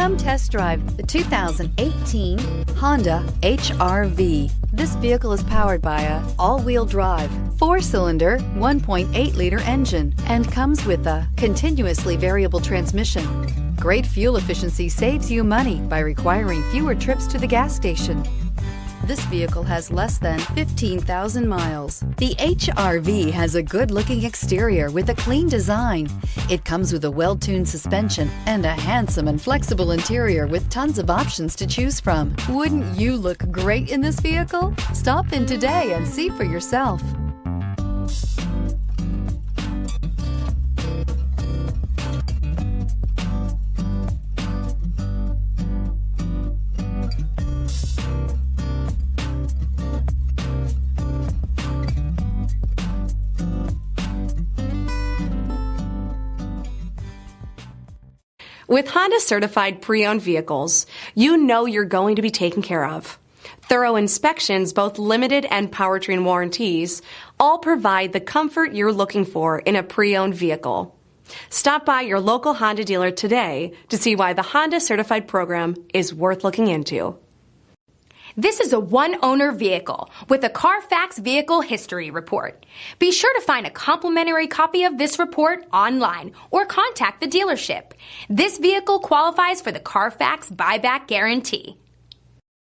Come test drive the 2018 Honda HR-V. This vehicle is powered by a all-wheel drive, 4-cylinder, 1.8-liter engine and comes with a continuously variable transmission. Great fuel efficiency saves you money by requiring fewer trips to the gas station. This vehicle has less than 15,000 miles. The HR-V has a good-looking exterior with a clean design. It comes with a well-tuned suspension and a handsome and flexible interior with tons of options to choose from. Wouldn't you look great in this vehicle? Stop in today and see for yourself. With Honda certified pre-owned vehicles, you know you're going to be taken care of. Thorough inspections, both limited and powertrain warranties, all provide the comfort you're looking for in a pre-owned vehicle. Stop by your local Honda dealer today to see why the Honda certified program is worth looking into. This is a one-owner vehicle with a Carfax Vehicle History Report. Be sure to find a complimentary copy of this report online or contact the dealership. This vehicle qualifies for the Carfax Buyback Guarantee.